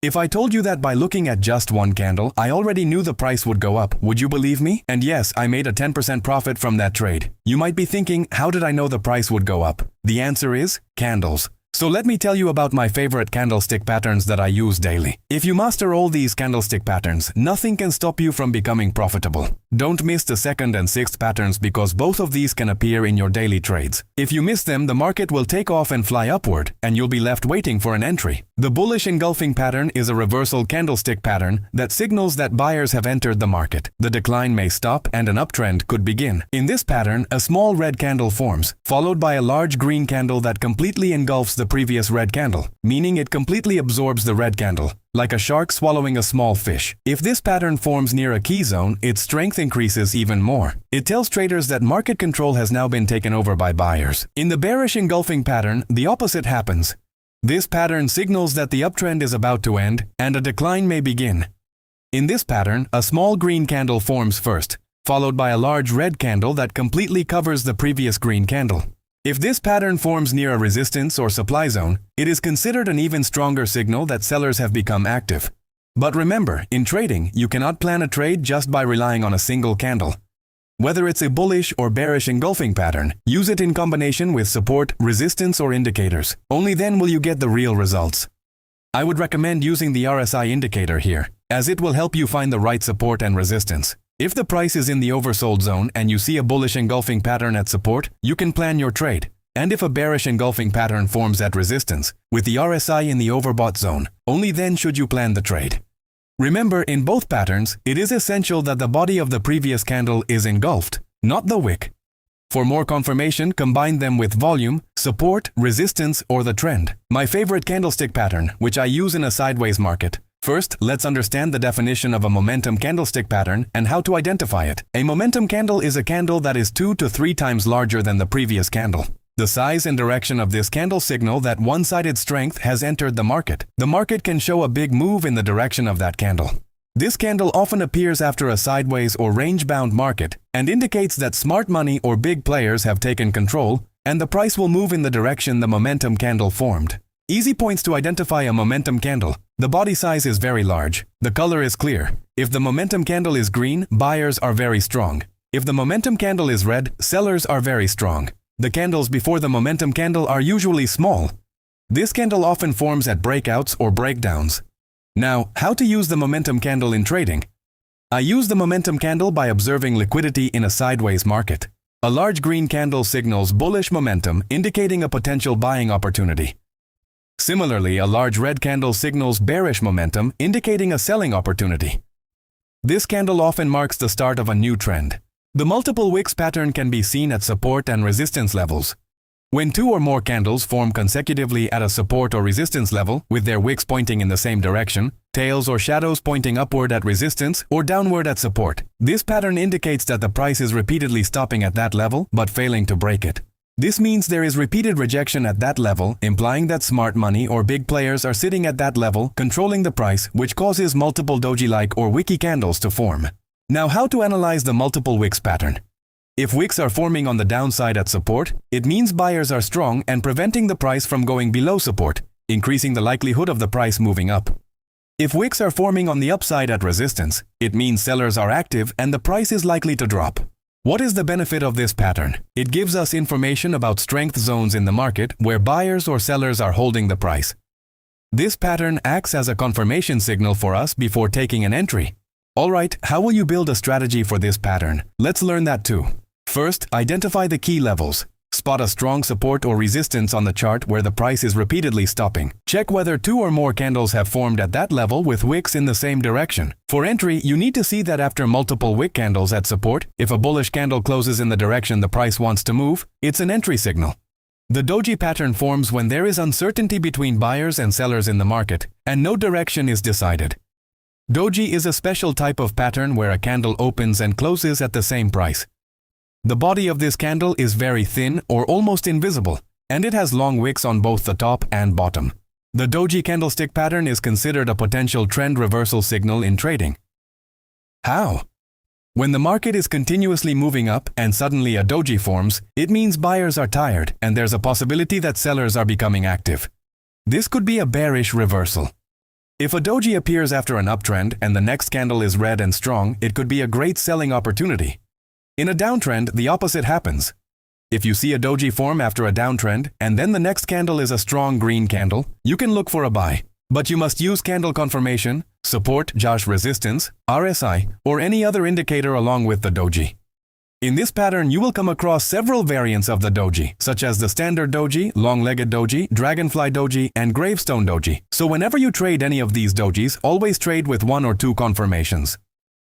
If I told you that by looking at just one candle, I already knew the price would go up, would you believe me? And yes, I made a 10% profit from that trade. You might be thinking, how did I know the price would go up? The answer is candles. So let me tell you about my favorite candlestick patterns that I use daily. If you master all these candlestick patterns, nothing can stop you from becoming profitable. Don't miss the second and sixth patterns because both of these can appear in your daily trades. If you miss them, the market will take off and fly upward, and you'll be left waiting for an entry. The bullish engulfing pattern is a reversal candlestick pattern that signals that buyers have entered the market. The decline may stop and an uptrend could begin. In this pattern, a small red candle forms, followed by a large green candle that completely engulfs the previous red candle, meaning it completely absorbs the red candle, like a shark swallowing a small fish. If this pattern forms near a key zone, its strength increases even more. It tells traders that market control has now been taken over by buyers. In the bearish engulfing pattern, the opposite happens. This pattern signals that the uptrend is about to end and a decline may begin. In this pattern, a small green candle forms first, followed by a large red candle that completely covers the previous green candle. If this pattern forms near a resistance or supply zone, it is considered an even stronger signal that sellers have become active. But remember, in trading, you cannot plan a trade just by relying on a single candle. Whether it's a bullish or bearish engulfing pattern, use it in combination with support, resistance, or indicators. Only then will you get the real results. I would recommend using the RSI indicator here, as it will help you find the right support and resistance. If the price is in the oversold zone and you see a bullish engulfing pattern at support, you can plan your trade. And if a bearish engulfing pattern forms at resistance, with the RSI in the overbought zone, only then should you plan the trade. Remember, in both patterns, it is essential that the body of the previous candle is engulfed, not the wick. For more confirmation, combine them with volume, support, resistance, or the trend. My favorite candlestick pattern, which I use in a sideways market. First, let's understand the definition of a momentum candlestick pattern and how to identify it. A momentum candle is a candle that is 2 to 3 times larger than the previous candle. The size and direction of this candle signal that one-sided strength has entered the market. The market can show a big move in the direction of that candle. This candle often appears after a sideways or range-bound market and indicates that smart money or big players have taken control and the price will move in the direction the momentum candle formed. Easy points to identify a momentum candle. The body size is very large. The color is clear. If the momentum candle is green, buyers are very strong. If the momentum candle is red, sellers are very strong. The candles before the momentum candle are usually small. This candle often forms at breakouts or breakdowns. Now, how to use the momentum candle in trading? I use the momentum candle by observing liquidity in a sideways market. A large green candle signals bullish momentum, indicating a potential buying opportunity. Similarly, a large red candle signals bearish momentum, indicating a selling opportunity. This candle often marks the start of a new trend. The multiple wicks pattern can be seen at support and resistance levels. When 2 or more candles form consecutively at a support or resistance level, with their wicks pointing in the same direction, tails or shadows pointing upward at resistance or downward at support, this pattern indicates that the price is repeatedly stopping at that level but failing to break it. This means there is repeated rejection at that level, implying that smart money or big players are sitting at that level, controlling the price, which causes multiple doji-like or wicky candles to form. Now, how to analyze the multiple wicks pattern? If wicks are forming on the downside at support, it means buyers are strong and preventing the price from going below support, increasing the likelihood of the price moving up. If wicks are forming on the upside at resistance, it means sellers are active and the price is likely to drop. What is the benefit of this pattern? It gives us information about strength zones in the market where buyers or sellers are holding the price. This pattern acts as a confirmation signal for us before taking an entry. Alright, how will you build a strategy for this pattern? Let's learn that too. First, identify the key levels. Spot a strong support or resistance on the chart where the price is repeatedly stopping. Check whether 2 or more candles have formed at that level with wicks in the same direction. For entry, you need to see that after multiple wick candles at support, if a bullish candle closes in the direction the price wants to move, it's an entry signal. The doji pattern forms when there is uncertainty between buyers and sellers in the market, and no direction is decided. Doji is a special type of pattern where a candle opens and closes at the same price. The body of this candle is very thin or almost invisible, and it has long wicks on both the top and bottom. The doji candlestick pattern is considered a potential trend reversal signal in trading. How? When the market is continuously moving up and suddenly a doji forms, it means buyers are tired and there's a possibility that sellers are becoming active. This could be a bearish reversal. If a doji appears after an uptrend and the next candle is red and strong, it could be a great selling opportunity. In a downtrend, the opposite happens. If you see a doji form after a downtrend and then the next candle is a strong green candle, you can look for a buy. But you must use candle confirmation, support, Josh resistance, RSI, or any other indicator along with the doji. In this pattern, you will come across several variants of the doji, such as the standard doji, long-legged doji, dragonfly doji, and gravestone doji. So whenever you trade any of these dojis, always trade with one or two confirmations.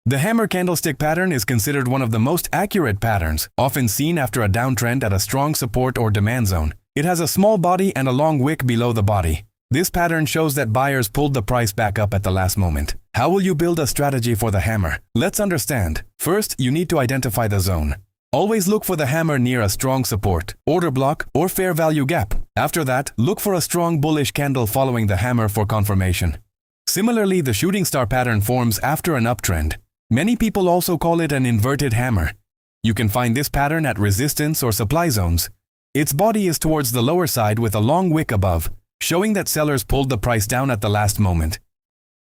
The hammer candlestick pattern is considered one of the most accurate patterns, often seen after a downtrend at a strong support or demand zone. It has a small body and a long wick below the body. This pattern shows that buyers pulled the price back up at the last moment. How will you build a strategy for the hammer? Let's understand. First, you need to identify the zone. Always look for the hammer near a strong support, order block, or fair value gap. After that, look for a strong bullish candle following the hammer for confirmation. Similarly, the shooting star pattern forms after an uptrend. Many people also call it an inverted hammer. You can find this pattern at resistance or supply zones. Its body is towards the lower side with a long wick above, showing that sellers pulled the price down at the last moment.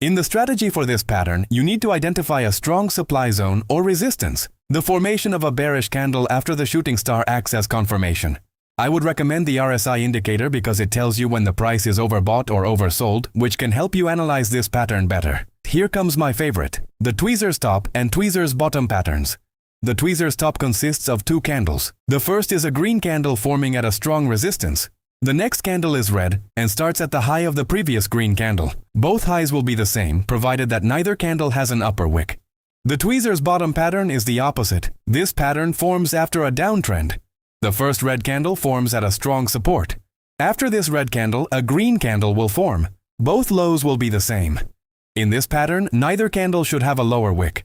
In the strategy for this pattern, you need to identify a strong supply zone or resistance, the formation of a bearish candle after the shooting star acts as confirmation. I would recommend the RSI indicator because it tells you when the price is overbought or oversold, which can help you analyze this pattern better. Here comes my favorite, the Tweezer's top and Tweezer's bottom patterns. The Tweezer's top consists of two candles. The first is a green candle forming at a strong resistance. The next candle is red and starts at the high of the previous green candle. Both highs will be the same, provided that neither candle has an upper wick. The Tweezer's bottom pattern is the opposite. This pattern forms after a downtrend. The first red candle forms at a strong support. After this red candle, a green candle will form. Both lows will be the same. In this pattern, neither candle should have a lower wick.